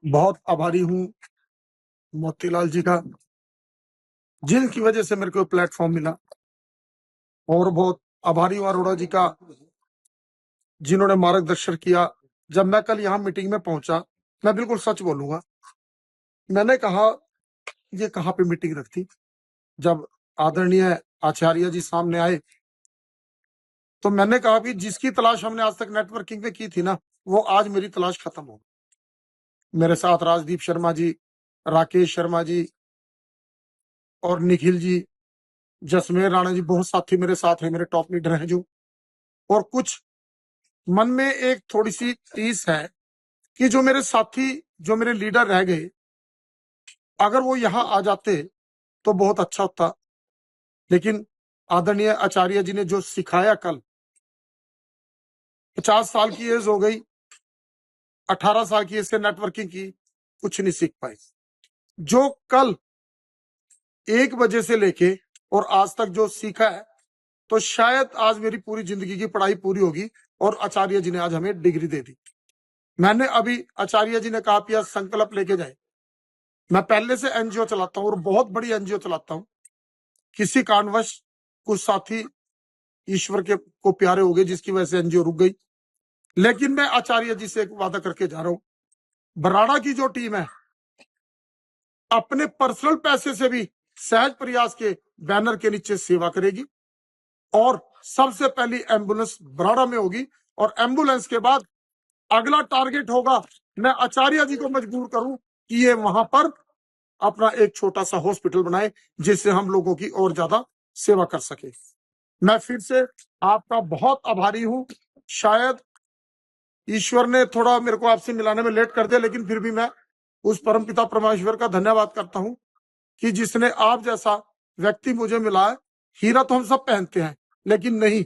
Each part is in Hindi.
बहुत आभारी हूँ मोतीलाल जी का, जिनकी वजह से मेरे को प्लेटफॉर्म मिला। और बहुत आभारी हूँ अरोड़ा जी का, जिन्होंने मार्गदर्शन किया। जब मैं कल यहाँ मीटिंग में पहुंचा, मैं बिल्कुल सच बोलूंगा, मैंने कहा ये कहाँ पे मीटिंग रखती। जब आदरणीय आचार्य जी सामने आए तो मैंने कहा कि जिसकी तलाश हमने आज तक नेटवर्किंग में की थी ना, वो आज मेरी तलाश खत्म हो। मेरे साथ राजदीप शर्मा जी, राकेश शर्मा जी और निखिल जी, जसमेर राणा जी, बहुत साथी मेरे साथ हैं, मेरे टॉप लीडर हैं जो। और कुछ मन में एक थोड़ी सी टीस है कि जो मेरे साथी, जो मेरे लीडर रह गए, अगर वो यहाँ आ जाते तो बहुत अच्छा होता। लेकिन आदरणीय आचार्य जी ने जो सिखाया कल, 50 साल की एज हो गई, 18 साल की एज से नेटवर्किंग की, कुछ नहीं सीख पाए। जो कल 1 बजे से लेके और आज तक जो सीखा है, तो शायद आज मेरी पूरी जिंदगी की पढ़ाई पूरी होगी। और आचार्य जी ने आज हमें डिग्री दे दी। मैंने अभी आचार्य जी ने कहा कि संकल्प लेके जाए। मैं पहले से एनजीओ चलाता हूँ और बहुत बड़ी एनजीओ चलाता हूँ। किसी कारणवश कुछ साथी ईश्वर के को प्यारे हो गए, जिसकी वजह से एनजीओ रुक गई। लेकिन मैं आचार्य जी से एक वादा करके जा रहा हूँ, बराड़ा की जो टीम है अपने पर्सनल पैसे से भी सहज प्रयास के बैनर के नीचे सेवा करेगी। और सबसे पहली एम्बुलेंस बराड़ा में होगी। और एम्बुलेंस के बाद अगला टारगेट होगा, मैं आचार्य जी को मजबूर करूं कि ये वहां पर अपना एक छोटा सा हॉस्पिटल बनाए, जिससे हम लोगों की और ज्यादा सेवा कर सके। मैं फिर से आपका बहुत आभारी हूं। शायद ईश्वर ने थोड़ा मेरे को आपसे मिलाने में लेट कर दिया, लेकिन फिर भी मैं उस परमपिता परमेश्वर का धन्यवाद करता हूं कि जिसने आप जैसा व्यक्ति मुझे मिला है। हीरा तो हम सब पहनते हैं, लेकिन नहीं,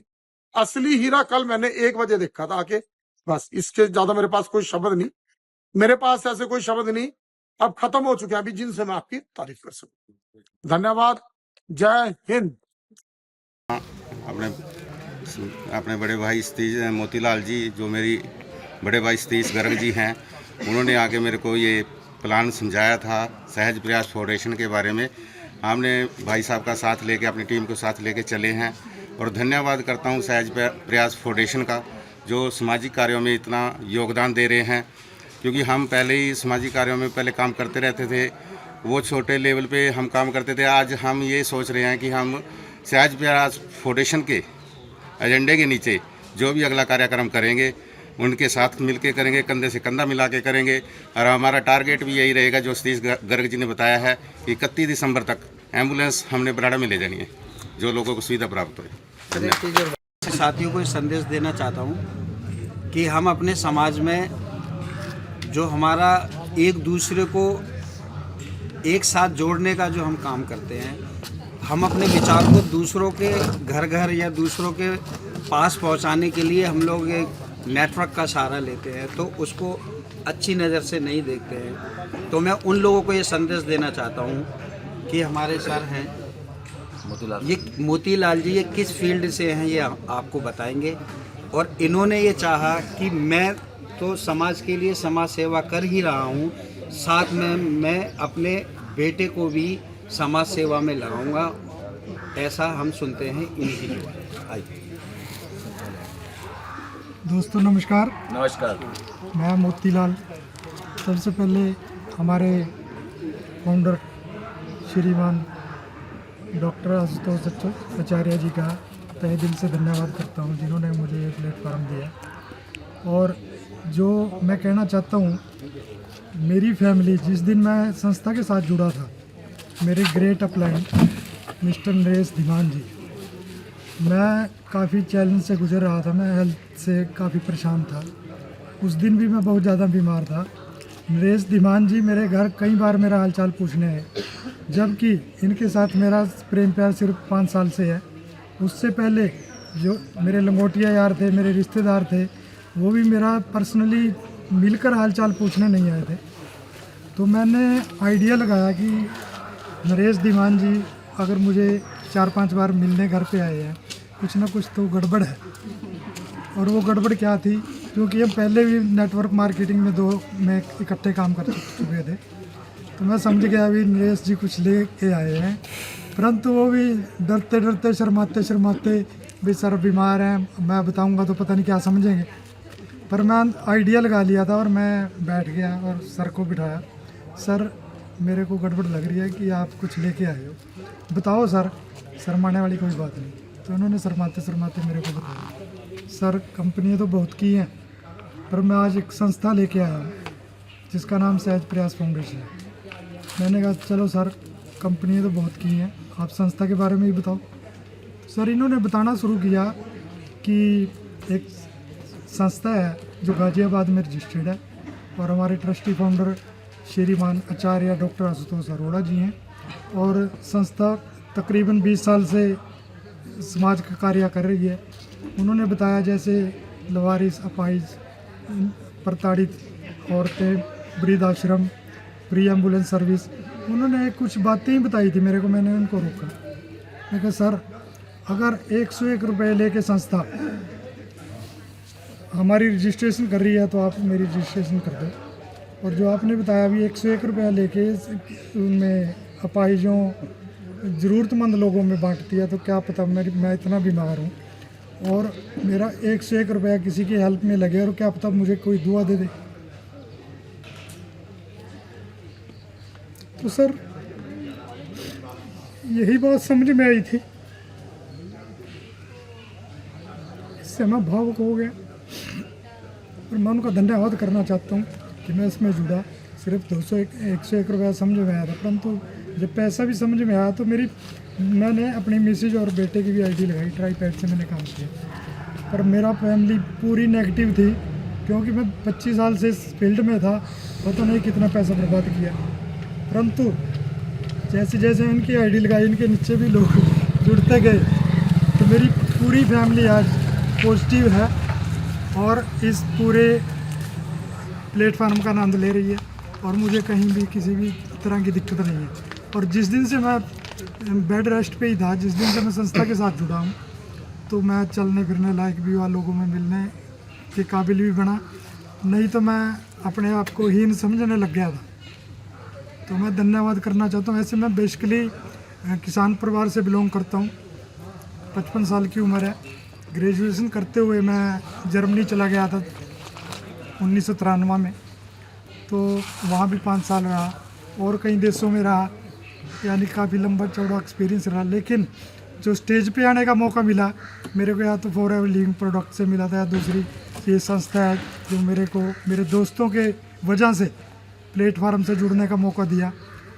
असली हीरा कल मैंने 1 बजे देखा था आके। बस इसके ज्यादा मेरे पास कोई शब्द नहीं, मेरे पास ऐसे कोई शब्द नहीं अब खत्म हो चुके हैं अभी, जिनसे मैं आपकी तारीफ कर सकूं। धन्यवाद। जय हिंद। अपने अपने बड़े भाई सतीश मोतीलाल जी, जो मेरी बड़े भाई सतीश गर्ग जी हैं, उन्होंने आके मेरे को ये प्लान समझाया था सहज प्रयास फाउंडेशन के बारे में। हमने भाई साहब का साथ लेके, अपनी टीम को साथ लेके चले हैं। और धन्यवाद करता हूँ सहज प्रयास फाउंडेशन का, जो सामाजिक कार्यों में इतना योगदान दे रहे हैं। क्योंकि हम पहले ही सामाजिक कार्यों में पहले काम करते रहते थे, वो छोटे लेवल पे हम काम करते थे। आज हम ये सोच रहे हैं कि हम सहज प्रयास फाउंडेशन के एजेंडे के नीचे जो भी अगला कार्यक्रम करेंगे, उनके साथ मिलके करेंगे, कंधे से कंधा मिला के करेंगे। और हमारा टारगेट भी यही रहेगा, जो सतीश गर्ग जी ने बताया है कि 31 दिसंबर तक एम्बुलेंस हमने बराड़ा में ले जानी है, जो लोगों को सुविधा प्राप्त हो। साथियों को संदेश देना चाहता हूँ कि हम अपने समाज में जो हमारा एक दूसरे को एक साथ जोड़ने का जो हम काम करते हैं, हम अपने विचार को दूसरों के घर घर या दूसरों के पास पहुंचाने के लिए हम लोग एक नेटवर्क का सहारा लेते हैं, तो उसको अच्छी नज़र से नहीं देखते हैं। तो मैं उन लोगों को ये संदेश देना चाहता हूँ कि हमारे सर हैं मोतीलाल जी, ये किस फील्ड से हैं ये आपको बताएंगे। और इन्होंने ये चाहा कि मैं तो समाज के लिए समाज सेवा कर ही रहा हूँ, साथ में मैं अपने बेटे को भी समाज सेवा में लगाऊंगा। ऐसा हम सुनते हैं इनकी जुबान। दोस्तों नमस्कार। नमस्कार। मैं मोतीलाल। सबसे पहले हमारे फाउंडर श्रीमान डॉक्टर आशुतोष आचार्य जी का तहे दिल से धन्यवाद करता हूं, जिन्होंने मुझे ये प्लेटफॉर्म दिया। और जो मैं कहना चाहता हूं, मेरी फैमिली, जिस दिन मैं संस्था के साथ जुड़ा था, मेरे great upline mister Naresh Dhiman ji, मैं काफ़ी चैलेंज से गुजर रहा था। मैं हेल्थ से काफ़ी परेशान था। उस दिन भी मैं बहुत ज़्यादा बीमार था। नरेश धीमान जी मेरे घर कई बार मेरा हालचाल पूछने आए, जबकि इनके साथ मेरा प्रेम प्यार सिर्फ 5 साल से है। उससे पहले जो मेरे लंगोटिया यार थे, मेरे रिश्तेदार थे, वो भी मेरा पर्सनली मिलकर हालचाल पूछने नहीं आए थे। तो मैंने आइडिया लगाया कि नरेश धीमान जी अगर मुझे 4-5 बार मिलने घर पे आए हैं, कुछ ना कुछ तो गड़बड़ है। और वो गड़बड़ क्या थी क्योंकि हम पहले भी नेटवर्क मार्केटिंग में 2 में इकट्ठे काम कर चुके थे, तो मैं समझ गया अभी नरेश जी कुछ ले के आए हैं, परंतु वो भी डरते डरते शर्माते शर्माते भी सर बीमार हैं, मैं बताऊंगा तो पता नहीं क्या समझेंगे। पर मैं आइडिया लगा लिया था और मैं बैठ गया और सर को बिठाया, सर मेरे को गड़बड़ लग रही है कि आप कुछ लेके आए हो, बताओ सर, शर्माने वाली कोई बात नहीं। तो उन्होंने शर्माते शर्माते मेरे को बताया, सर कंपनियाँ तो बहुत की हैं, पर मैं आज एक संस्था लेके आया हूँ जिसका नाम सहज प्रयास फाउंडेशन है। मैंने कहा चलो सर, कंपनियाँ तो बहुत की हैं, आप संस्था के बारे में ही बताओ। सर इन्होंने बताना शुरू किया कि एक संस्था है जो गाजियाबाद में रजिस्टर्ड है और हमारे ट्रस्टी फाउंडर श्रीमान आचार्य डॉक्टर आशुतोष अरोड़ा जी हैं, और संस्था तकरीबन 20 साल से समाज का कार्य कर रही है। उन्होंने बताया जैसे लवारिस, अपाहिज, प्रताड़ित औरतें, वृद्धाश्रम, फ्री एम्बुलेंस सर्विस, उन्होंने कुछ बातें ही बताई थी मेरे को। मैंने उनको रोका, मैं कहा सर अगर 101 रुपये लेके संस्था हमारी रजिस्ट्रेशन कर रही है तो आप मेरी रजिस्ट्रेशन कर दो, और जो आपने बताया अभी 101 रुपया लेके उनमें अपाहिजों, ज़रूरतमंद लोगों में बांटती है, तो क्या पता मैं इतना बीमार हूँ और मेरा 101 रुपया किसी की हेल्प में लगे और क्या पता मुझे कोई दुआ दे दे। तो सर यही बात समझ में आई थी, इससे मैं भावुक हो गया और मैं उनका धन्यवाद करना चाहता हूँ कि मैं इसमें जुड़ा। सिर्फ 101 रुपया समझ में आया था, परंतु जब पैसा भी समझ में आया तो मैंने अपनी मिसेज और बेटे की भी आईडी लगाई, ट्राईपैड से मैंने काम किया। पर मेरा फैमिली पूरी नेगेटिव थी, क्योंकि मैं 25 साल से इस फील्ड में था, पता नहीं कितना पैसा बर्बाद किया। परंतु जैसे जैसे इनकी आईडी लगाई, इनके नीचे भी लोग जुड़ते गए, तो मेरी पूरी फैमिली आज पॉजिटिव है और इस पूरे प्लेटफार्म का आनंद ले रही है और मुझे कहीं भी किसी भी तरह की दिक्कत नहीं है। और जिस दिन से मैं बेड रेस्ट पे ही था, जिस दिन से मैं संस्था के साथ जुड़ा हूँ, तो मैं चलने फिरने लायक भी हुआ, लोगों में मिलने के काबिल भी बना, नहीं तो मैं अपने आप को हीन समझने लग गया था। तो मैं धन्यवाद करना चाहता हूँ। ऐसे मैं बेसिकली किसान परिवार से बिलोंग करता हूँ, 55 साल की उम्र है। ग्रेजुएशन करते हुए मैं जर्मनी चला गया था 1993 में, तो वहाँ भी 5 साल रहा और कई देशों में रहा, यानी काफ़ी लंबा चौड़ा एक्सपीरियंस रहा। लेकिन जो स्टेज पे आने का मौका मिला मेरे को, या तो फॉरएवर लिविंग प्रोडक्ट से मिला था, या दूसरी ये संस्था है जो मेरे को मेरे दोस्तों के वजह से प्लेटफार्म से जुड़ने का मौका दिया।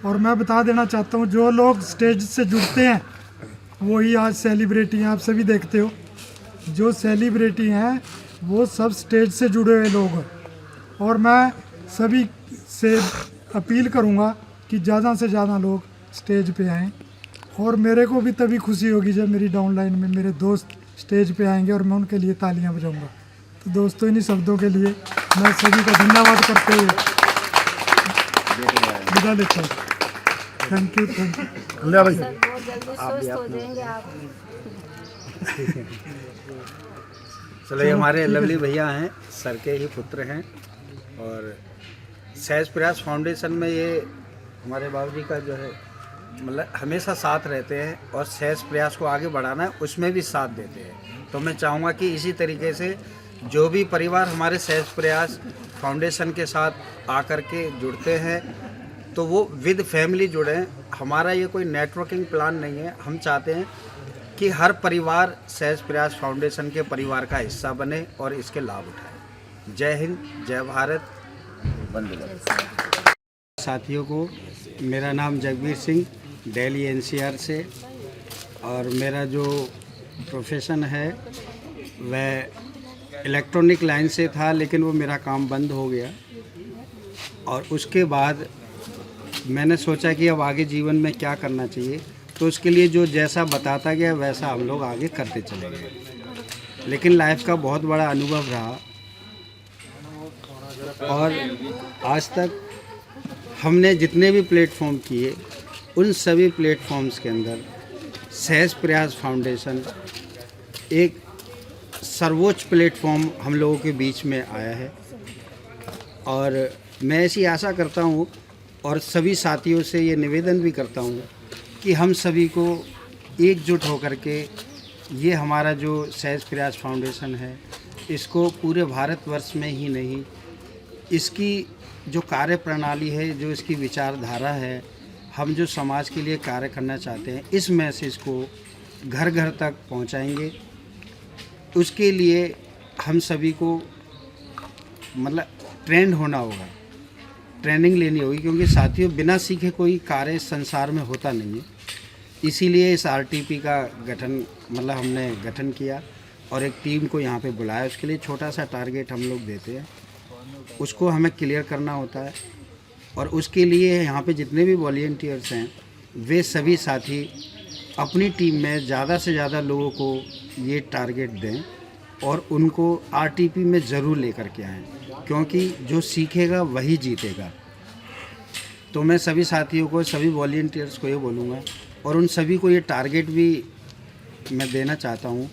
और मैं बता देना चाहता हूँ, जो लोग स्टेज से जुड़ते हैं वही आज सेलिब्रिटी हैं। आप सभी देखते हो, जो सेलिब्रिटी हैं वो सब स्टेज से जुड़े हुए लोग हैं। और मैं सभी से अपील करूँगा कि ज़्यादा से ज़्यादा लोग स्टेज पे आएँ, और मेरे को भी तभी खुशी होगी जब मेरी डाउनलाइन में मेरे दोस्त स्टेज पे आएंगे और मैं उनके लिए तालियां बजाऊंगा। तो दोस्तों, इन्हीं शब्दों के लिए मैं सभी का धन्यवाद करते हुए विदा लेता हूँ। Thank you. कल्याण भाई, सर बहुत जल्दी स्वस्थ हो जाएंगे आप। चलो, ये हमारे लवली भैया हैं, सर के ही पुत्र हैं, और सहज प्रयास फाउंडेशन में ये हमारे बाबूजी का जो है मतलब हमेशा साथ रहते हैं, और सहज प्रयास को आगे बढ़ाना है उसमें भी साथ देते हैं। तो मैं चाहूँगा कि इसी तरीके से जो भी परिवार हमारे सहज प्रयास फाउंडेशन के साथ आकर के जुड़ते हैं तो वो विद फैमिली जुड़ें। हमारा ये कोई नेटवर्किंग प्लान नहीं है, हम चाहते हैं कि हर परिवार सहज प्रयास फाउंडेशन के परिवार का हिस्सा बने और इसके लाभ उठाए। जय हिंद, जय भारत, वंदे मातरम। साथियों को, मेरा नाम जगबीर सिंह, दिल्ली एनसीआर से, और मेरा जो प्रोफेशन है वह इलेक्ट्रॉनिक लाइन से था, लेकिन वो मेरा काम बंद हो गया। और उसके बाद मैंने सोचा कि अब आगे जीवन में क्या करना चाहिए, तो उसके लिए जो जैसा बताता गया वैसा हम लोग आगे करते चले गए। लेकिन लाइफ का बहुत बड़ा अनुभव रहा, और आज तक हमने जितने भी प्लेटफॉर्म किए उन सभी प्लेटफॉर्म्स के अंदर सहज प्रयास फाउंडेशन एक सर्वोच्च प्लेटफॉर्म हम लोगों के बीच में आया है और मैं ऐसी आशा करता हूँ और सभी साथियों से ये निवेदन भी करता हूँ कि हम सभी को एकजुट होकर के ये हमारा जो सहज प्रयास फाउंडेशन है इसको पूरे भारतवर्ष में ही नहीं, इसकी जो कार्य प्रणाली है, जो इसकी विचारधारा है, हम जो समाज के लिए कार्य करना चाहते हैं, इस मैसेज को घर घर तक पहुंचाएंगे। उसके लिए हम सभी को मतलब ट्रेंड होना होगा, ट्रेनिंग लेनी होगी, क्योंकि साथियों बिना सीखे कोई कार्य संसार में होता नहीं है। इसीलिए इस आरटीपी का गठन मतलब हमने गठन किया और एक टीम को यहाँ पे बुलाया। उसके लिए छोटा सा टारगेट हम लोग देते हैं, उसको हमें क्लियर करना होता है और उसके लिए यहाँ पे जितने भी वॉलंटियर्स हैं वे सभी साथी अपनी टीम में ज़्यादा से ज़्यादा लोगों को ये टारगेट दें और उनको आरटीपी में ज़रूर लेकर के आएँ, क्योंकि जो सीखेगा वही जीतेगा। तो मैं सभी साथियों को, सभी वॉलंटियर्स को ये बोलूँगा और उन सभी को ये टारगेट भी मैं देना चाहता हूँ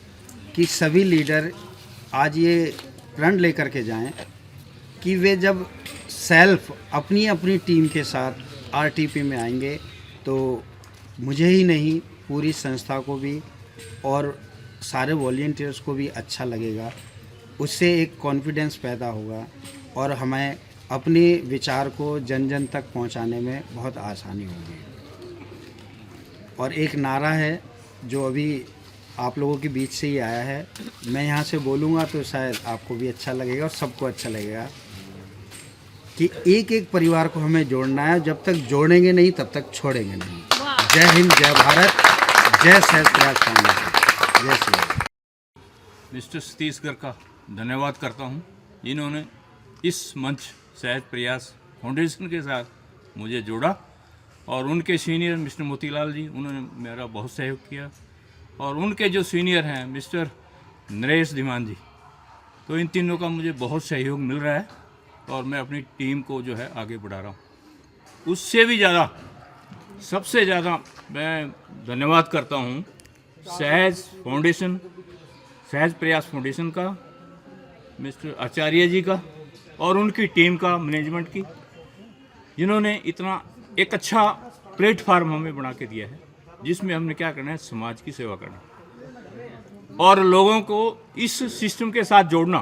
कि सभी लीडर आज ये प्रण लेकर के जाएं कि वे जब सेल्फ अपनी अपनी टीम के साथ आरटीपी में आएंगे तो मुझे ही नहीं पूरी संस्था को भी और सारे वॉलंटियर्स को भी अच्छा लगेगा। उससे एक कॉन्फिडेंस पैदा होगा और हमें अपने विचार को जन जन तक पहुंचाने में बहुत आसानी होगी। और एक नारा है जो अभी आप लोगों के बीच से ही आया है, मैं यहाँ से बोलूँगा तो शायद आपको भी अच्छा लगेगा और सबको अच्छा लगेगा कि एक एक परिवार को हमें जोड़ना है। जब तक जोड़ेंगे नहीं तब तक छोड़ेंगे नहीं। जय हिंद, जय भारत, जय सहज प्रयास फाउंडेशन, जय श्री राम। मिस्टर सतीश गर्ग का धन्यवाद करता हूं, जिन्होंने इस मंच सहज प्रयास फाउंडेशन के साथ मुझे जोड़ा और उनके सीनियर मिस्टर मोतीलाल जी, उन्होंने मेरा बहुत सहयोग किया और उनके जो सीनियर हैं मिस्टर नरेश धीमान जी, तो इन तीनों का मुझे बहुत सहयोग मिल रहा है और मैं अपनी टीम को जो है आगे बढ़ा रहा हूँ। उससे भी ज़्यादा, सबसे ज़्यादा मैं धन्यवाद करता हूँ सहज फाउंडेशन, सहज प्रयास फाउंडेशन का, मिस्टर आचार्य जी का और उनकी टीम का, मैनेजमेंट की, जिन्होंने इतना एक अच्छा प्लेटफार्म हमें बना के दिया है जिसमें हमने क्या करना है, समाज की सेवा करना और लोगों को इस सिस्टम के साथ जोड़ना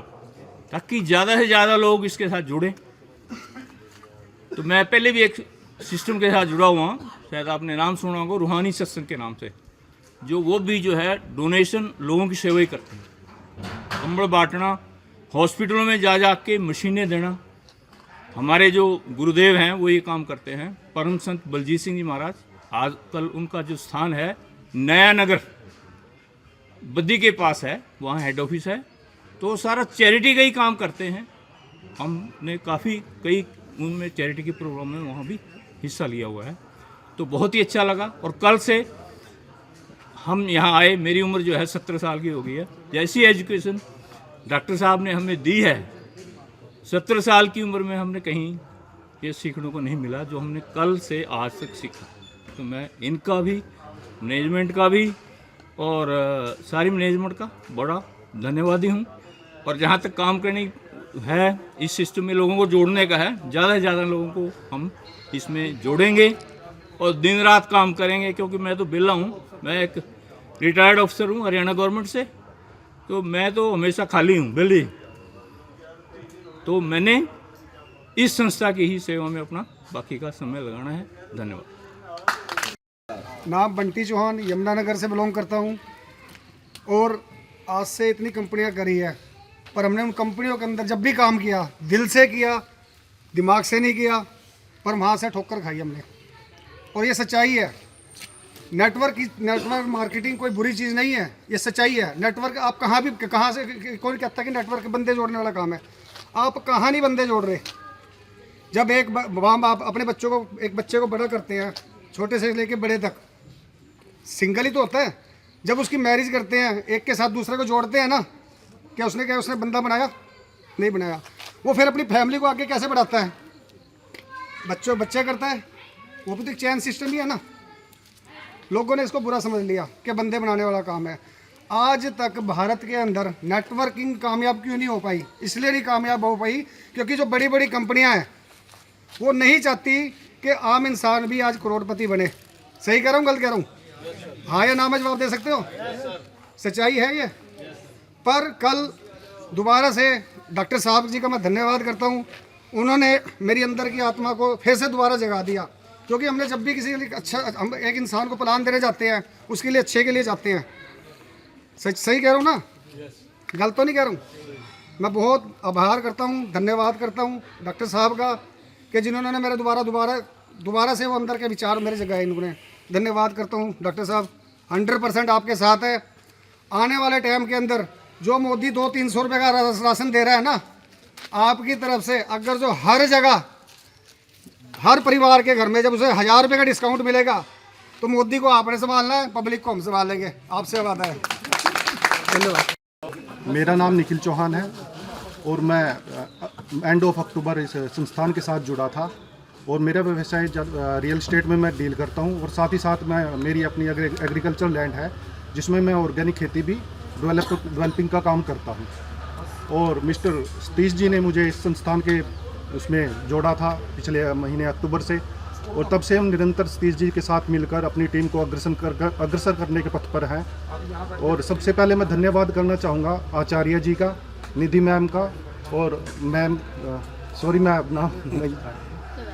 ताकि ज़्यादा से ज़्यादा लोग इसके साथ जुड़ें। तो मैं पहले भी एक सिस्टम के साथ जुड़ा हुआ हूँ, शायद आपने नाम सुना होगा, रूहानी सत्संग के नाम से, जो वो भी जो है डोनेशन लोगों की सेवा ही करते हैं, कंबल बांटना, हॉस्पिटलों में जा जा के मशीनें देना। हमारे जो गुरुदेव हैं वो ये काम करते हैं, परम संत बलजीत सिंह जी महाराज। आजकल उनका जो स्थान है नया नगर बद्दी के पास है, वहाँ हेड ऑफिस है, तो सारा चैरिटी का ही काम करते हैं। हमने कई उनमें चैरिटी के प्रोग्राम में वहाँ भी हिस्सा लिया हुआ है, तो बहुत ही अच्छा लगा। और कल से हम यहाँ आए, मेरी उम्र जो है 17 साल की हो गई है। जैसी एजुकेशन डॉक्टर साहब ने हमें दी है, 17 साल की उम्र में हमने कहीं ये सीखने को नहीं मिला जो हमने कल से आज तक सीखा। तो मैं इनका भी, मैनेजमेंट का भी और सारी मैनेजमेंट का बड़ा धन्यवादी हूँ। और जहाँ तक काम करनी है इस सिस्टम में लोगों को जोड़ने का है, ज़्यादा से ज़्यादा लोगों को हम इसमें जोड़ेंगे और दिन रात काम करेंगे, क्योंकि मैं तो बिल्ला हूँ, मैं एक रिटायर्ड ऑफिसर हूँ हरियाणा गवर्नमेंट से, तो मैं तो हमेशा खाली हूँ, बिल्ली। तो मैंने इस संस्था की ही सेवा में अपना बाकी का समय लगाना है। धन्यवाद। नाम बंटी चौहान, यमुनानगर से बिलोंग करता हूँ और आज से इतनी कंपनियाँ करी है, पर हमने उन कंपनियों के अंदर जब भी काम किया दिल से किया, दिमाग से नहीं किया, पर वहाँ से ठोकर खाई हमने। और ये सच्चाई है। नेटवर्क मार्केटिंग कोई बुरी चीज़ नहीं है, ये सच्चाई है। नेटवर्क आप कहाँ से, कोई कहता है कि नेटवर्क बंदे जोड़ने वाला काम है, आप कहाँ नहीं बंदे जोड़ रहे। जब एक आप अपने एक बच्चे को बड़ा करते हैं, छोटे से लेके बड़े तक, सिंगल ही तो होता है। जब उसकी मैरिज करते हैं, एक के साथ दूसरे को जोड़ते हैं ना, क्या उसने बंदा बनाया? नहीं बनाया। वो फिर अपनी फैमिली को आगे कैसे बढ़ाता है? बच्चे करता है, वो भी तो एक चैन सिस्टम ही है ना। लोगों ने इसको बुरा समझ लिया कि बंदे बनाने वाला काम है। आज तक भारत के अंदर नेटवर्किंग कामयाब क्यों नहीं हो पाई? इसलिए नहीं कामयाब हो पाई क्योंकि जो बड़ी बड़ी कंपनियां हैं वो नहीं चाहती कि आम इंसान भी आज करोड़पति बने। सही कह रहा हूँ, गलत कह रहा हूँ? हाँ या ना में जवाब दे सकते हो? सच्चाई है ये। पर कल दोबारा से डॉक्टर साहब जी का मैं धन्यवाद करता हूँ, उन्होंने मेरी अंदर की आत्मा को फिर से दोबारा जगा दिया। क्योंकि हमने जब भी किसी के लिए अच्छा, हम एक इंसान को प्लान देने जाते हैं उसके लिए अच्छे के लिए जाते हैं। सही कह रहा हूँ ना? गलत तो नहीं कह रहा हूँ? मैं बहुत आभार करता हूँ, धन्यवाद करता हूँ डॉक्टर साहब का कि जिन्होंने मेरे दोबारा से वो अंदर के विचार मेरे जगाए इन्होंने। धन्यवाद करता हूँ डॉक्टर साहब, 100% आपके साथ है। आने वाले टाइम के अंदर जो मोदी 200-300 रुपये का राशन दे रहा है ना, आपकी तरफ से अगर जो हर जगह हर परिवार के घर में जब उसे 1000 रुपये का डिस्काउंट मिलेगा तो मोदी को आपने संभालना है, पब्लिक को हम संभाल लेंगे। आपसे वादा है। धन्यवाद। मेरा नाम निखिल चौहान है और मैं एंड ऑफ अक्टूबर इस संस्थान के साथ जुड़ा था और मेरा व्यवसाय रियल एस्टेट में मैं डील करता हूं और साथ ही साथ मैं मेरी अपनी एग्रीकल्चर लैंड है जिसमें मैं ऑर्गेनिक खेती भी डेवलपिंग का काम करता हूं। और मिस्टर सतीश जी ने मुझे इस संस्थान के उसमें जोड़ा था पिछले महीने अक्टूबर से और तब से हम निरंतर सतीश जी के साथ मिलकर अपनी टीम को अग्रसर करने के पथ पर हैं। और सबसे पहले मैं धन्यवाद करना चाहूँगा आचार्य जी का, निधि मैम का और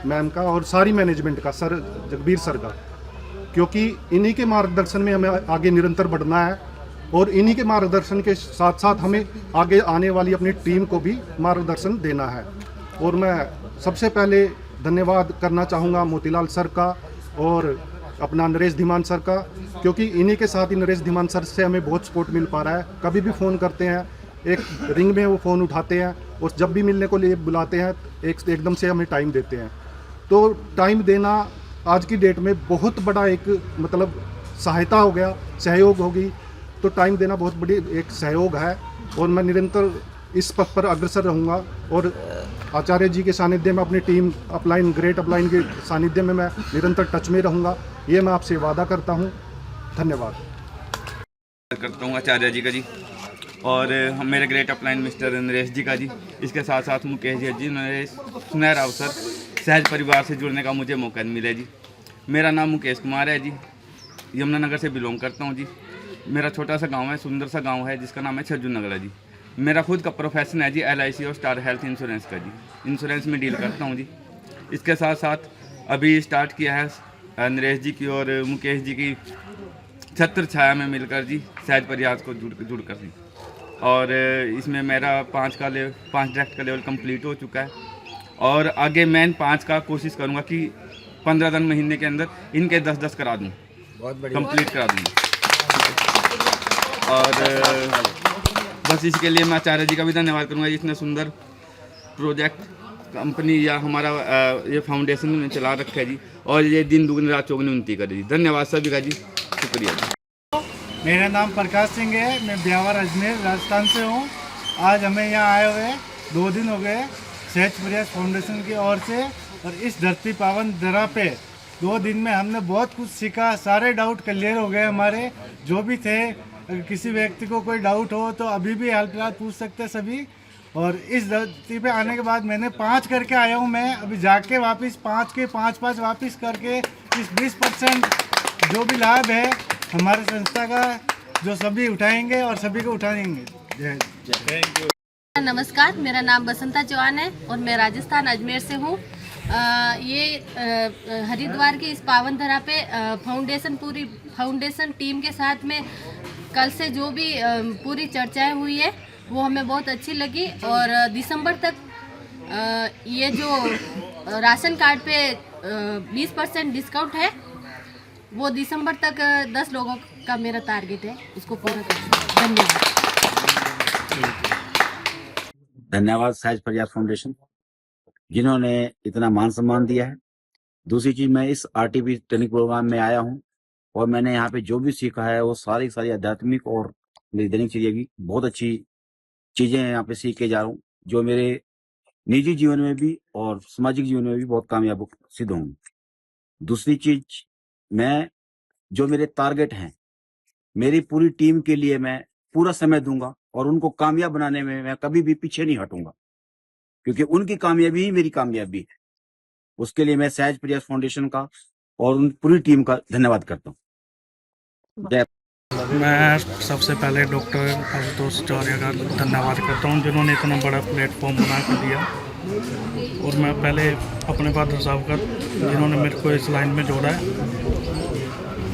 मैम का और सारी मैनेजमेंट का, सर जगबीर सर का, क्योंकि इन्हीं के मार्गदर्शन में हमें आगे निरंतर बढ़ना है और इन्हीं के मार्गदर्शन के साथ साथ हमें आगे आने वाली अपनी टीम को भी मार्गदर्शन देना है। और मैं सबसे पहले धन्यवाद करना चाहूँगा मोतीलाल सर का और अपना नरेश धीमान सर का, क्योंकि इन्हीं के साथ ही नरेश धीमान सर से हमें बहुत सपोर्ट मिल पा रहा है। कभी भी फ़ोन करते हैं, एक रिंग में वो फ़ोन उठाते हैं और जब भी मिलने को लिए बुलाते हैं एकदम से हमें टाइम देते हैं। तो टाइम देना आज की डेट में बहुत बड़ा एक मतलब सहायता हो गया, सहयोग होगी। तो टाइम देना बहुत बड़ी एक सहयोग है और मैं निरंतर इस पथ पर अग्रसर रहूँगा और आचार्य जी के सानिध्य में अपनी टीम ग्रेट अपलाइन के सानिध्य में मैं निरंतर टच में रहूँगा, ये मैं आपसे वादा करता हूँ। धन्यवाद करता हूँ आचार्य जी का जी और हम मेरे ग्रेट अपलाइन मिस्टर नरेश जी का जी। इसके साथ साथ मुकेश जी ने सुनहरा अवसर सहज परिवार से जुड़ने का मुझे मौका मिला जी। मेरा नाम मुकेश कुमार है जी, यमुनानगर से बिलोंग करता हूँ जी। मेरा छोटा सा गांव है, सुंदर सा गांव है जिसका नाम है छज्जू नगरा जी। मेरा खुद का प्रोफेशन है जी LIC और स्टार हेल्थ इंश्योरेंस का जी। इंश्योरेंस में डील करता हूँ जी। इसके साथ साथ अभी स्टार्ट किया है नरेश जी की और मुकेश जी की छत्र छाया में मिलकर जी सहज प्रयास को जुड़ कर जी। और इसमें मेरा 5 डायरेक्ट का लेवल कंप्लीट हो चुका है और आगे मैं 5 का कोशिश करूँगा कि 15 दिन महीने के अंदर इनके 10-10 करा दूँ, कंप्लीट करा दूँगा। और बस इसके लिए मैं आचार्य जी का भी धन्यवाद करूँगा, इतने सुंदर प्रोजेक्ट कंपनी या हमारा ये फाउंडेशन ने चला रखा है जी और ये दिन दुगनी रात चौगुनी उन्नति करे जी। धन्यवाद सभी का जी, शुक्रिया जी। मेरा नाम प्रकाश सिंह है, मैं ब्यावर अजमेर राजस्थान से हूँ। आज हमें यहाँ आए हुए 2 दिन हो गए सहज प्रयास फाउंडेशन की ओर से और इस धरती पावन धरा पे 2 दिन में हमने बहुत कुछ सीखा। सारे डाउट क्लियर हो गए हमारे जो भी थे। अगर किसी व्यक्ति को कोई डाउट हो तो अभी भी हेल्पलाइन पूछ सकते सभी। और इस धरती पे आने के बाद मैंने 5 करके आया हूँ। मैं अभी जाके वापस 5 के 5 वापस करके इस 20% जो भी लाभ है हमारे संस्था का जो सभी उठाएंगे और सभी को उठाएंगे। Thank you. नमस्कार, मेरा नाम बसंता चौहान है और मैं राजस्थान अजमेर से हूँ। ये हरिद्वार की इस पावन धरा पे पूरी फाउंडेशन टीम के साथ में कल से जो भी पूरी चर्चाएं हुई है वो हमें बहुत अच्छी लगी। और दिसंबर तक ये जो राशन कार्ड पे 20% डिस्काउंट है वो दिसंबर तक 10 लोगों का मेरा टारगेट है, उसको पूरा करना। धन्यवाद। धन्यवाद सहज प्रयास फाउंडेशन जिन्होंने इतना मान सम्मान दिया है। दूसरी चीज, मैं इस RTP ट्रेनिंग प्रोग्राम में आया हूं और मैंने यहाँ पे जो भी सीखा है वो सारी आध्यात्मिक और मेरी दैनिक चीजें भी बहुत अच्छी चीजें यहाँ पे सीख के जा रहा हूँ जो मेरे निजी जीवन में भी और सामाजिक जीवन में भी बहुत कामयाब सिद्ध होंगे। दूसरी चीज, मैं जो मेरे टारगेट हैं मेरी पूरी टीम के लिए मैं पूरा समय दूंगा और उनको कामयाब बनाने में मैं कभी भी पीछे नहीं हटूंगा, क्योंकि उनकी कामयाबी ही मेरी कामयाबी है। उसके लिए मैं सहज प्रयास फाउंडेशन का और उन पूरी टीम का धन्यवाद करता हूँ। जय। मैं सबसे पहले डॉक्टर आशुतोष आचार्य का धन्यवाद करता हूँ, जिन्होंने इतना बड़ा प्लेटफॉर्म बना कर दिया। और मैं पहले अपने फादर साहब का, जिन्होंने मेरे को इस लाइन में जोड़ा है,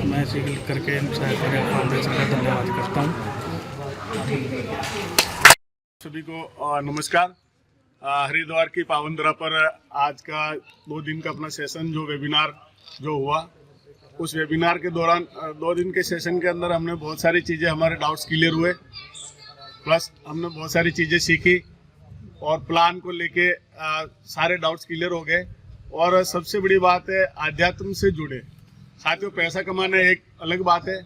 मैं इसी करके सहज प्रयास फाउंडेशन का धन्यवाद करता हूँ। सभी को नमस्कार। हरिद्वार की पावन धरा पर आज का 2 दिन का अपना सेशन जो वेबिनार जो हुआ, उस वेबिनार के दौरान 2 दिन के सेशन के अंदर हमने बहुत सारी चीज़ें, हमारे डाउट्स क्लियर हुए, प्लस हमने बहुत सारी चीज़ें सीखी और प्लान को लेके सारे डाउट्स क्लियर हो गए। और सबसे बड़ी बात है, आध्यात्म से जुड़े साथियों, पैसा कमाना एक अलग बात है,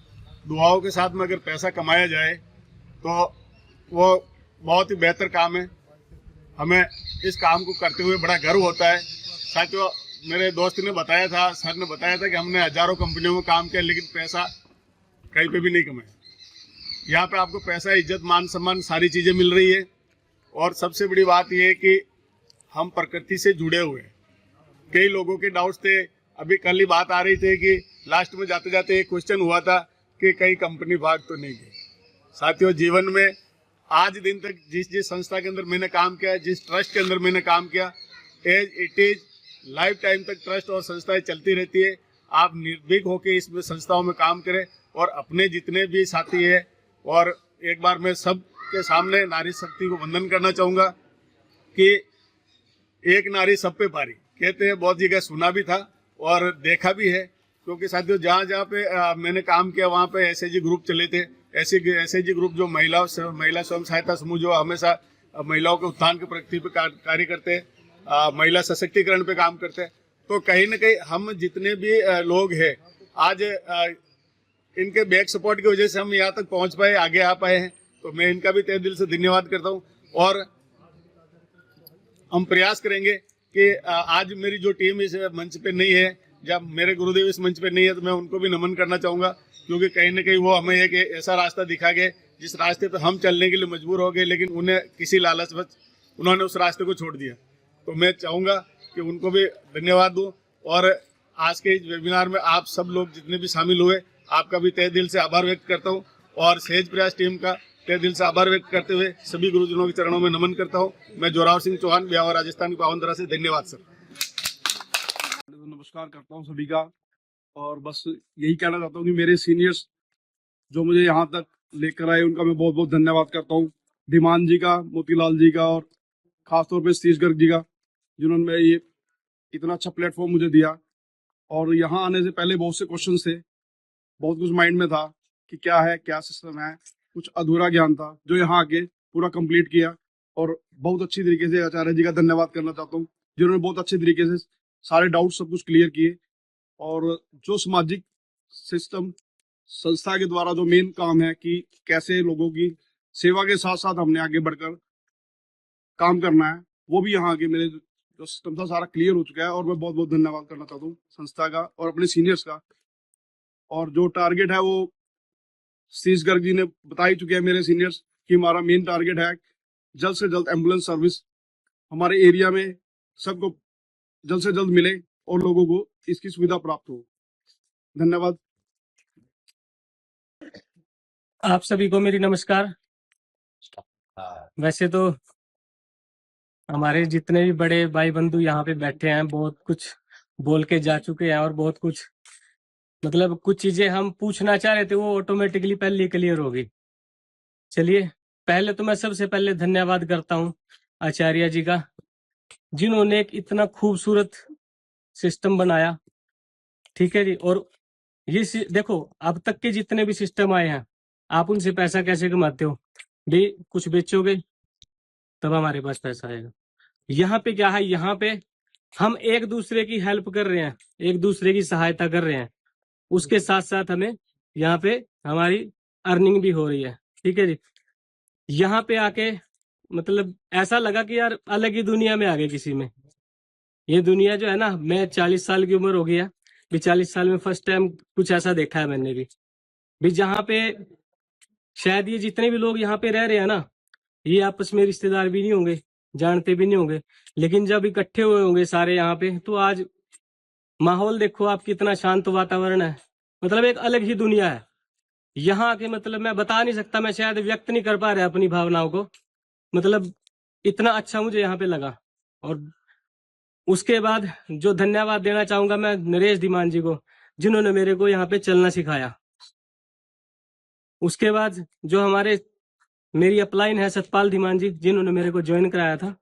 दुआओं के साथ में अगर पैसा कमाया जाए तो वो बहुत ही बेहतर काम है। हमें इस काम को करते हुए बड़ा गर्व होता है। साथियों, मेरे दोस्त ने बताया था, सर ने बताया था कि हमने हजारों कंपनियों में काम किया लेकिन पैसा कहीं पे भी नहीं कमाया। यहाँ पे आपको पैसा, इज्जत, मान सम्मान सारी चीज़ें मिल रही है। और सबसे बड़ी बात यह है कि हम प्रकृति से जुड़े हुए हैं। कई लोगों के डाउट्स थे, अभी कल ही बात आ रही थी कि लास्ट में जाते जाते एक क्वेश्चन हुआ था कि कई कंपनी भाग तो नहीं गई। साथियों, जीवन में आज दिन तक जिस संस्था के अंदर मैंने काम किया, जिस ट्रस्ट के अंदर मैंने काम किया, as it is life time तक ट्रस्ट और संस्थाएं चलती रहती है। आप निर्भीक होकर इसमें संस्थाओं में काम करें और अपने जितने भी साथी हैं, और एक बार मैं सब के सामने नारी शक्ति को वंदन करना चाहूँगा कि एक नारी सब पे भारी, कहते हैं, बहुत जगह सुना भी था और देखा भी है। क्योंकि साथियों, जहाँ जहाँ पे मैंने काम किया वहाँ पे एसएचजी ग्रुप चले थे। एसएचजी ग्रुप जो महिला स्वयं सहायता समूह जो हमेशा महिलाओं के उत्थान के प्रगति पे कार्य करते हैं, महिला सशक्तिकरण पे काम करते हैं। तो कहीं ना कहीं हम जितने भी लोग हैं, आज इनके बैक सपोर्ट की वजह से हम यहाँ तक पहुँच पाए, आगे आ पाए हैं। तो मैं इनका भी तहे दिल से धन्यवाद करता हूँ। और हम प्रयास करेंगे कि आज मेरी जो टीम इस मंच पे नहीं है, जब मेरे गुरुदेव इस मंच पे नहीं है, तो मैं उनको भी नमन करना चाहूँगा, क्योंकि कहीं ना कहीं वो हमें एक ऐसा रास्ता दिखा गए जिस रास्ते पे हम चलने के लिए मजबूर हो गए, लेकिन उन्हें किसी लालचवश उन्होंने उस रास्ते को छोड़ दिया। तो मैं चाहूँगा कि उनको भी धन्यवाद दूँ। और आज के इस वेबिनार में आप सब लोग जितने भी शामिल हुए, आपका भी तहे दिल से आभार व्यक्त करता हूँ। और सहज प्रयास टीम का तहे दिल से आभार व्यक्त करते हुए सभी गुरुजनों के चरणों में नमन करता हूँ। मैं जोरावर सिंह चौहान, ब्यावर, राजस्थान की पावन धरा से। धन्यवाद सर। नमस्कार करता हूँ सभी का, और बस यही कहना चाहता हूँ कि मेरे सीनियर्स जो मुझे यहाँ तक लेकर आए, उनका मैं बहुत बहुत धन्यवाद करता हूँ। धीमान जी का, मोतीलाल जी का, और खासतौर पे सतीश गर्ग जी का, जिन्होंने ये इतना अच्छा प्लेटफॉर्म मुझे दिया। और यहाँ आने से पहले बहुत से क्वेश्चन थे, बहुत कुछ माइंड में था कि क्या है, क्या सिस्टम है, कुछ अधूरा ज्ञान था, जो यहाँ आके पूरा कंप्लीट किया। और बहुत अच्छी तरीके से आचार्य जी का धन्यवाद करना चाहता हूँ, जिन्होंने बहुत अच्छे तरीके से सारे डाउट सब कुछ क्लियर किए। और जो सामाजिक सिस्टम संस्था के द्वारा जो मेन काम है कि कैसे लोगों की सेवा के साथ साथ हमने आगे बढ़कर काम करना है, वो भी यहाँ आके मेरे जो सिस्टम था सारा क्लियर हो चुका है। और मैं बहुत बहुत धन्यवाद करना चाहता हूँ संस्था का और अपने सीनियर्स का। और जो टारगेट है वो सतीश गर्ग जी ने बता ही चुके हैं मेरे सीनियर्स कि हमारा मेन टारगेट है जल्द से जल्द एम्बुलेंस सर्विस हमारे एरिया में सबको जल्द से जल्द मिले और लोगों को इसकी सुविधा प्राप्त हो। धन्यवाद। आप सभी को मेरी नमस्कार। वैसे तो हमारे जितने भी बड़े भाई बंधु यहाँ पे बैठे हैं, बहुत कुछ बोल के जा चुके हैं, और बहुत कुछ मतलब कुछ चीजें हम पूछना चाह रहे थे वो ऑटोमेटिकली पहले क्लियर हो गई। चलिए, पहले तो मैं सबसे पहले धन्यवाद करता हूँ आचार्य जी का, जिन्होंने एक इतना खूबसूरत सिस्टम बनाया। ठीक है जी। और ये देखो, अब तक के जितने भी सिस्टम आए हैं, आप उनसे पैसा कैसे कमाते हो भाई? कुछ बेचोगे तब हमारे पास पैसा आएगा। यहाँ पे क्या है, यहाँ पे हम एक दूसरे की हेल्प कर रहे हैं, एक दूसरे की सहायता कर रहे हैं, उसके साथ साथ हमें यहाँ पे हमारी अर्निंग भी हो रही है। ठीक है जी। यहाँ पे आके मतलब ऐसा लगा कि यार अलग ही दुनिया में आ गए किसी में। ये दुनिया जो है ना, मैं 40 साल की उम्र हो गई है, 40 साल में फर्स्ट टाइम कुछ ऐसा देखा है मैंने भी। भी जहाँ पे शायद ये जितने भी लोग यहाँ पे रह रहे हैं ना, ये आपस में रिश्तेदार भी नहीं होंगे, जानते भी नहीं होंगे, लेकिन जब इकट्ठे हुए होंगे सारे यहाँ पे, तो आज माहौल देखो आप, कितना शांत वातावरण है, मतलब एक अलग ही दुनिया है यहाँ के। मतलब मैं बता नहीं सकता, मैं शायद व्यक्त नहीं कर पा रहा अपनी भावनाओं को, मतलब इतना अच्छा मुझे यहाँ पे लगा। और उसके बाद जो धन्यवाद देना चाहूंगा मैं नरेश धीमान जी को, जिन्होंने मेरे को यहाँ पे चलना सिखाया। उसके बाद जो हमारे मेरी अपलाइन है सतपाल धीमान जी, जिन्होंने मेरे को ज्वाइन कराया था,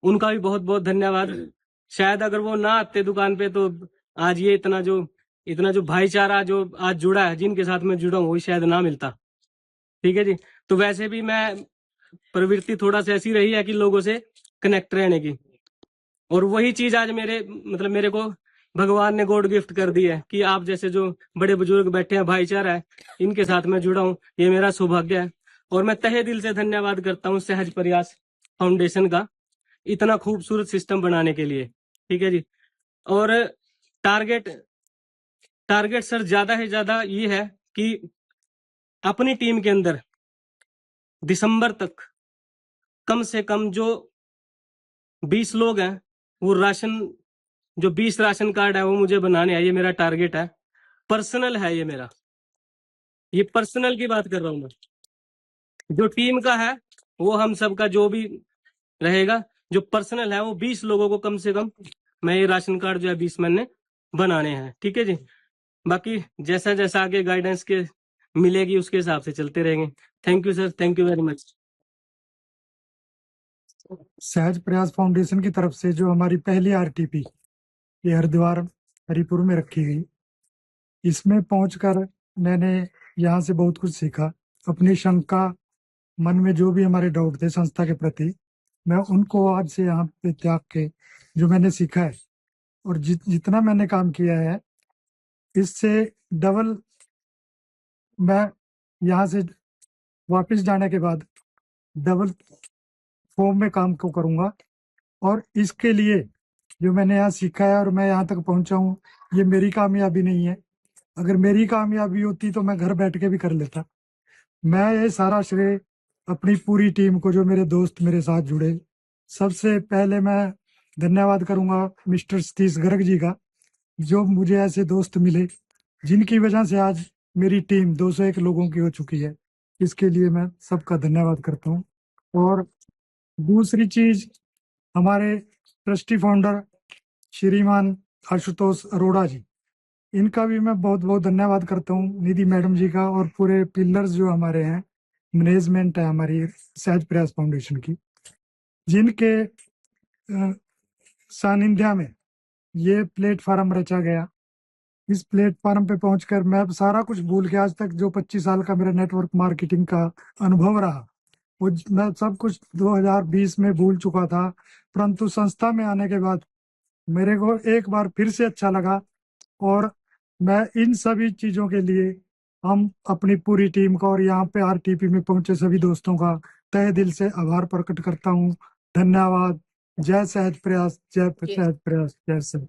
उनका भी बहुत बहुत धन्यवाद। शायद अगर वो ना आते दुकान पे तो आज ये इतना जो भाईचारा जो आज जुड़ा है, जिनके साथ मैं जुड़ा हूँ, वो शायद ना मिलता। ठीक है जी। तो वैसे भी मैं प्रवृत्ति थोड़ा सा ऐसी रही है कि लोगों से कनेक्ट रहने की, और वही चीज आज मेरे को भगवान ने गॉड गिफ्ट कर दी है कि आप जैसे जो बड़े बुजुर्ग बैठे हैं, भाईचारा है, इनके साथ मैं जुड़ा हूँ, ये मेरा सौभाग्य है। और मैं तहे दिल से धन्यवाद करता हूँ सहज प्रयास फाउंडेशन का इतना खूबसूरत सिस्टम बनाने के लिए। ठीक है जी। और टारगेट सर ज्यादा से ज्यादा ये है कि अपनी टीम के अंदर दिसंबर तक कम से कम जो 20 लोग हैं, वो जो 20 राशन कार्ड है वो मुझे बनाने हैं। ये मेरा टारगेट है, पर्सनल है ये मेरा, ये पर्सनल की बात कर रहा हूं मैं। जो टीम का है वो हम सबका जो भी रहेगा, जो पर्सनल है वो 20 लोगों को कम से कम मैं ये राशन कार्ड जो है 20 मैंने बनाने हैं। ठीक है जी। बाकी जैसा जैसा आगे गाइडेंस के मिलेगी उसके हिसाब से चलते रहेंगे। Thank you sir, thank you very much. सहज प्रयास फाउंडेशन की तरफ से जो हमारी पहली आरटीपी ये हरिद्वार हरिपुर में रखी गई, इसमें पहुंचकर मैंने यहाँ से बहुत कुछ सीखा। अपनी शंका, मन में जो भी हमारे डाउट थे संस्था के प्रति, मैं उनको आज से यहाँ पे त्याग के जो मैंने सीखा है और जितना मैंने काम किया है, इससे डबल मैं यहाँ से वापस जाने के बाद डबल फॉर्म में काम को करूँगा। और इसके लिए जो मैंने यहाँ सीखा है और मैं यहाँ तक पहुँचा हूँ, ये मेरी कामयाबी नहीं है। अगर मेरी कामयाबी होती तो मैं घर बैठ के भी कर लेता। मैं ये सारा श्रेय अपनी पूरी टीम को, जो मेरे दोस्त मेरे साथ जुड़े, सबसे पहले मैं धन्यवाद करूंगा मिस्टर सतीश गर्ग जी का, जो मुझे ऐसे दोस्त मिले जिनकी वजह से आज मेरी टीम 201 लोगों की हो चुकी है। इसके लिए मैं सबका धन्यवाद करता हूँ। और दूसरी चीज, हमारे ट्रस्टी फाउंडर श्रीमान आशुतोष अरोड़ा जी, इनका भी मैं बहुत बहुत धन्यवाद करता हूँ, निधि मैडम जी का, और पूरे पिलर्स जो हमारे हैं, मैनेजमेंट है हमारी सहज प्रयास फाउंडेशन की, जिनके सानिध्य में ये प्लेटफार्म रचा गया। इस प्लेटफार्म पे पहुंचकर मैं सारा कुछ भूल के, आज तक जो 25 साल का मेरा नेटवर्क मार्केटिंग का अनुभव रहा, वो मैं सब कुछ 2020 में भूल चुका था। परंतु संस्था में आने के बाद मेरे को एक बार फिर से अच्छा लगा, और मैं इन सभी चीजों के लिए हम अपनी पूरी टीम का और यहाँ पे आरटीपी में पहुंचे सभी दोस्तों का तहे दिल से आभार प्रकट करता हूँ। धन्यवाद। जय सहज प्रयास, जय सहज प्रयास, जय सहज।